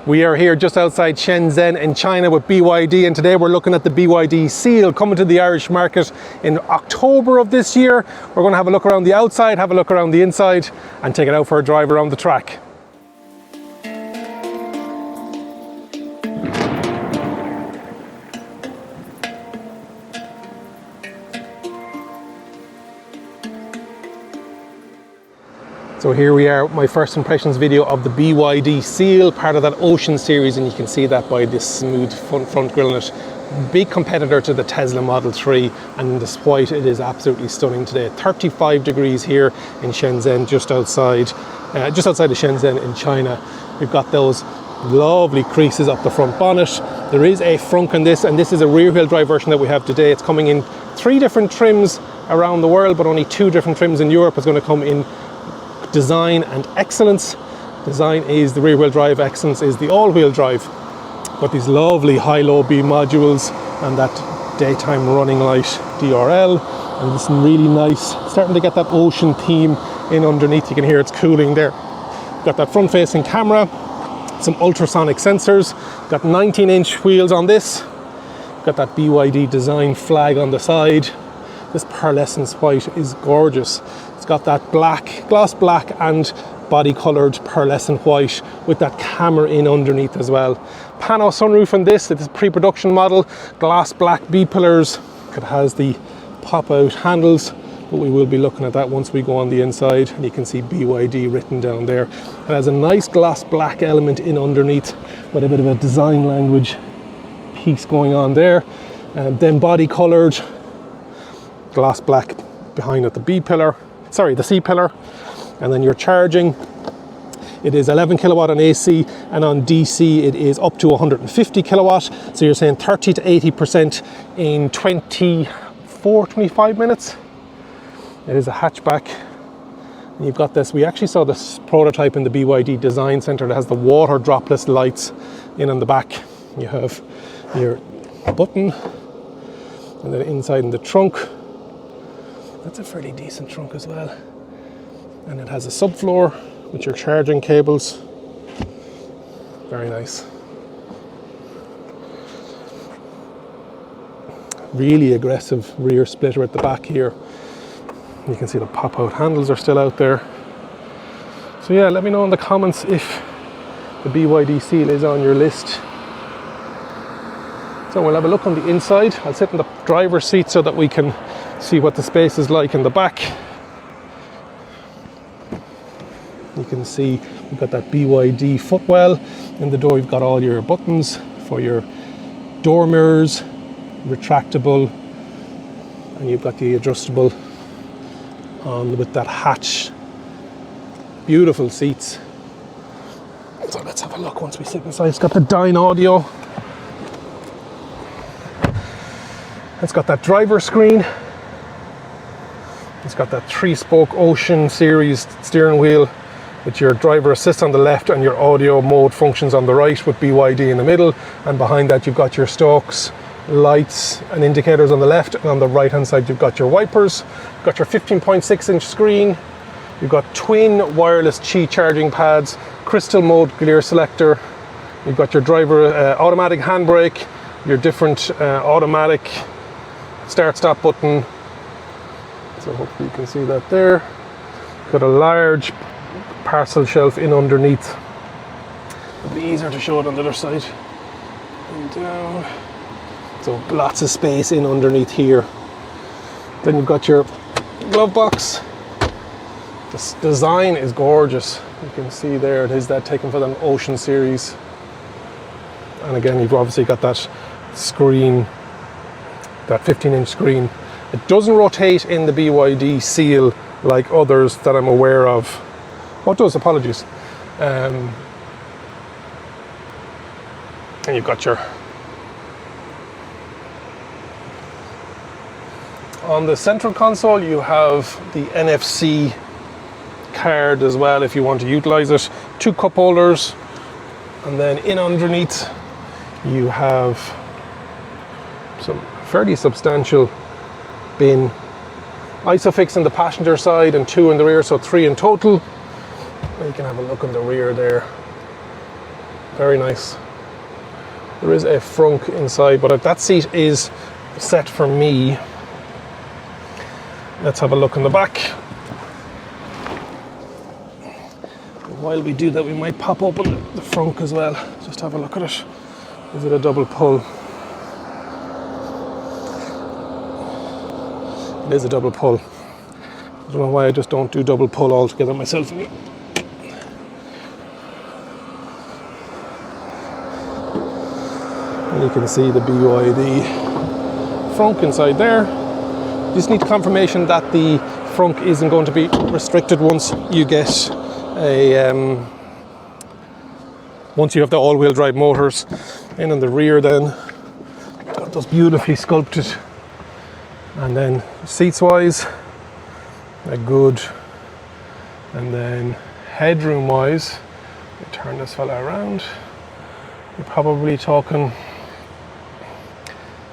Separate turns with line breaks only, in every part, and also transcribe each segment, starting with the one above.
We are here just outside Shenzhen in China with BYD, and today we're looking at the BYD Seal coming to the Irish market in October of this year. We're going to have a look around the outside, have a look around the inside, and take it out for a drive around the track. So here we are, my first impressions video of the BYD Seal, part of that Ocean series, and you can see that by this smooth front grille on it. Big competitor to the Tesla Model 3, and despite it is absolutely stunning today. 35 degrees here in Shenzhen, just outside of Shenzhen in China. We've got those lovely creases up the front bonnet. There is a frunk on this, and this is a rear-wheel drive version that we have today. It's coming in 3 different trims around the world, but only 2 different trims in Europe. It's going to come in Design and Excellence. Design is the rear-wheel drive, Excellence is the all-wheel drive. Got these lovely high-low beam modules and that daytime running light DRL, and this really nice, starting to get that Ocean theme in underneath. You can hear it's cooling there. Got that front-facing camera, some ultrasonic sensors, got 19-inch wheels on this, got that BYD design flag on the side. This pearlescent white is gorgeous. It's got that black, gloss black and body coloured pearlescent white with that camera in underneath as well. Pano sunroof on this, it's a pre-production model, glass black B-pillars. It has the pop-out handles, but we will be looking at that once we go on the inside, and you can see BYD written down there. It has a nice gloss black element in underneath with a bit of a design language piece going on there. And then body coloured glass black behind it, the C pillar, and then your charging. It is 11 kilowatt on AC, and on DC it is up to 150 kilowatt. So you're saying 30 to 80% in 25 minutes. It is a hatchback, and you've got this. We actually saw this prototype in the BYD Design Center that has the water dropless lights in on the back. You have your button, and then inside in the trunk, that's a fairly decent trunk as well. And it has a subfloor with your charging cables. Very nice. Really aggressive rear splitter at the back here. You can see the pop-out handles are still out there. So yeah, let me know in the comments if the BYD Seal is on your list. So we'll have a look on the inside. I'll sit in the driver's seat so that we can see what the space is like in the back. You can see we've got that BYD footwell. In the door, you've got all your buttons for your door mirrors, retractable, and you've got the adjustable on with that hatch. Beautiful seats. So let's have a look once we sit inside. It's got the Dyn audio. It's got that driver screen. It's got that 3-spoke Ocean series steering wheel with your driver assist on the left and your audio mode functions on the right with BYD in the middle. And behind that you've got your stalks, lights and indicators on the left, and on the right hand side you've got your wipers. You've got your 15.6-inch screen. You've got twin wireless Qi charging pads, crystal mode gear selector. You've got your driver automatic handbrake, your different automatic start-stop button. So hopefully you can see that there. Got a large parcel shelf in underneath. It'll be easier to show it on the other side. And down. So lots of space in underneath here. Then you've got your glove box. This design is gorgeous. You can see there it is that taken from the Ocean series. And again, you've obviously got that screen, that 15-inch screen. It doesn't rotate in the BYD Seal like others that I'm aware of. Oh, it does, apologies. And you've got your... On the central console, you have the NFC card as well if you want to utilize it. 2 cup holders. And then in underneath, you have some fairly substantial bin. Isofix on the passenger side and 2 in the rear, so 3 in total. And you can have a look on the rear there. Very nice. There is a frunk inside, but that seat is set for me. Let's have a look in the back. While we do that, we might pop open the frunk as well. Just have a look at it. Is it a double pull? It is a double pull. I don't know why I just don't do double pull altogether myself. And you can see the BYD frunk inside there. You just need confirmation that the frunk isn't going to be restricted once you get once you have the all-wheel drive motors. And in the rear then, got those beautifully sculpted. And then seats wise, they're good. And then headroom wise, turn this fella around, you're probably talking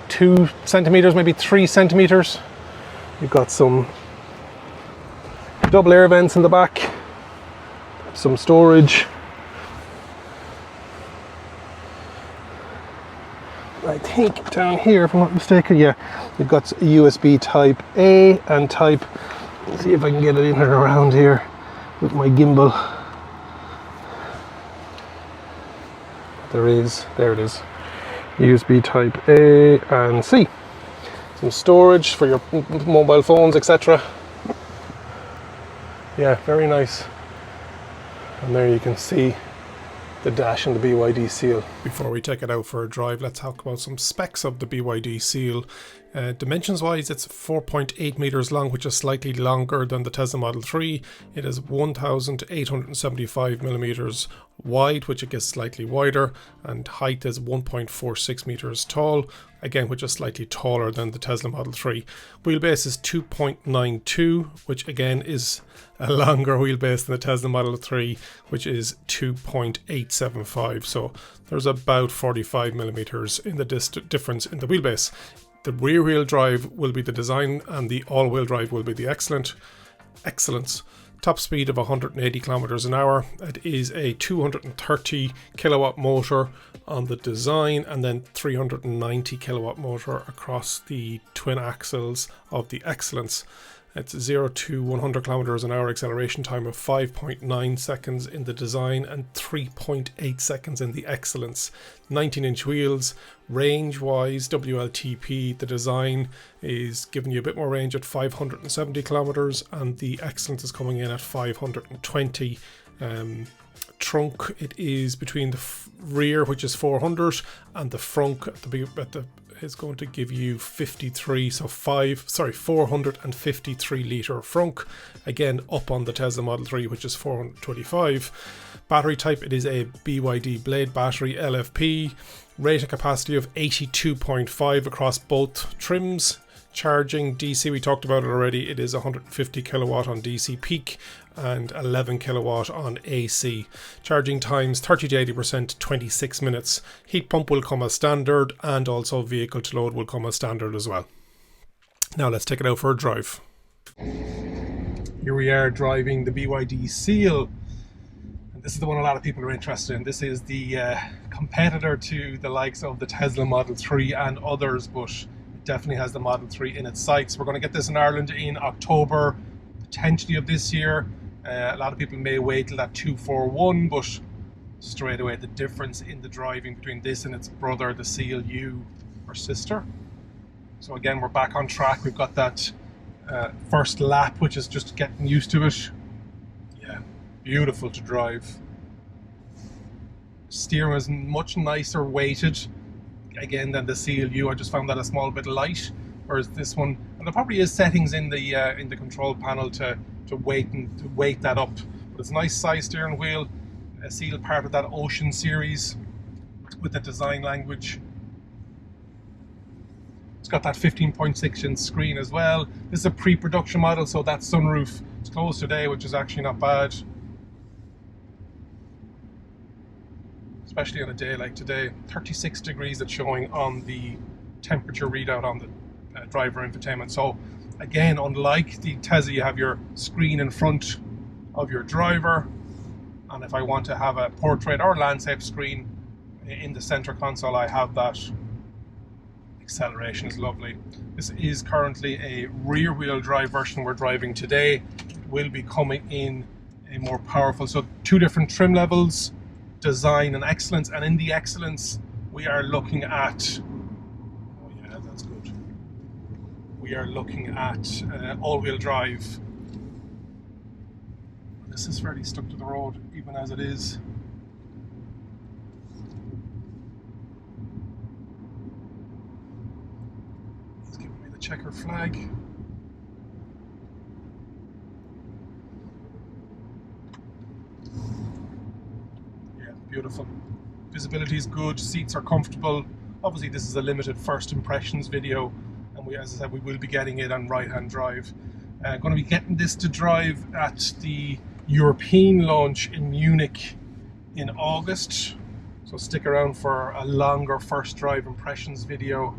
2 centimeters, maybe 3 centimeters. You've got some double air vents in the back, some storage. I think down here, if I'm not mistaken, yeah, you've got USB type A and type, let's see if I can get it in and around here with my gimbal. There it is. USB type A and C. Some storage for your mobile phones, etc. Yeah, very nice. And there you can see the dash and the BYD seal. Before we take it out for a drive, let's talk about some specs of the BYD seal. Dimensions wise, it's 4.8 meters long, which is slightly longer than the Tesla Model 3. It is 1,875 millimeters wide, which it gets slightly wider, and height is 1.46 meters tall, again, which is slightly taller than the Tesla Model 3. Wheelbase is 2.92, which again is a longer wheelbase than the Tesla Model 3, which is 2.875. So there's about 45 millimeters in the difference in the wheelbase. The rear wheel drive will be the design, and the all-wheel drive will be the excellence. Top speed of 180 kilometers an hour. It is a 230 kilowatt motor on the design, and then 390 kilowatt motor across the twin axles of the excellence. It's 0 to 100 kilometers an hour acceleration time of 5.9 seconds in the design and 3.8 seconds in the excellence. 19-inch wheels. Range wise, WLTP, the design is giving you a bit more range at 570 kilometers, and the excellence is coming in at 520. Trunk, it is between the rear, which is 400, and the front is going to give you 453 litre frunk, again up on the Tesla Model 3, which is 425. Battery type, it is a BYD Blade battery LFP. Rated capacity of 82.5 across both trims. Charging DC, we talked about it already, it is 150 kilowatt on DC peak and 11 kilowatt on AC. Charging times 30 to 80%, 26 minutes. Heat pump will come as standard, and also vehicle to load will come as standard as well. Now let's take it out for a drive. Here we are driving the BYD Seal. And this is the one a lot of people are interested in. This is the competitor to the likes of the Tesla Model 3 and others, but definitely has the Model 3 in its sights. We're going to get this in Ireland in October, potentially of this year. A lot of people may wait till that 241, but straight away the difference in the driving between this and its brother, the Seal U, or sister. So again, we're back on track. We've got that first lap, which is just getting used to it. Yeah, beautiful to drive. Steering is much nicer weighted again than the Seal U. I just found that a small bit light, whereas this one, and there probably is settings in the control panel to weight that up. But it's a nice size steering wheel. A Seal part of that Ocean series with the design language. It's got that 15.6 inch screen as well. This is a pre-production model, so that sunroof is closed today, which is actually not bad. Especially on a day like today. 36 degrees it's showing on the temperature readout on the driver infotainment. So again, unlike the Tesla, you have your screen in front of your driver, and if I want to have a portrait or landscape screen, In the center console, I have that. Acceleration is lovely. This is currently a rear-wheel drive version we're driving today. It will be coming in a more powerful, so 2 different trim levels, design and excellence. And in the excellence, we are looking at, oh yeah, that's good. We are looking at all-wheel drive. This is fairly stuck to the road, even as it is. He's giving me the checker flag. Yeah, beautiful. Visibility is good, seats are comfortable. Obviously this is a limited first impressions video, and we, as I said, we will be getting it on right-hand drive. Going to be getting this to drive at the European launch in Munich in August, so stick around for a longer first drive impressions video.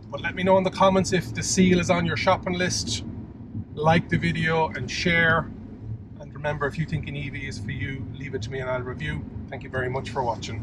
But let me know in the comments if the Seal is on your shopping list. Like the video and share, and remember, if you think an EV is for you, leave it to me and I'll review. Thank you very much for watching.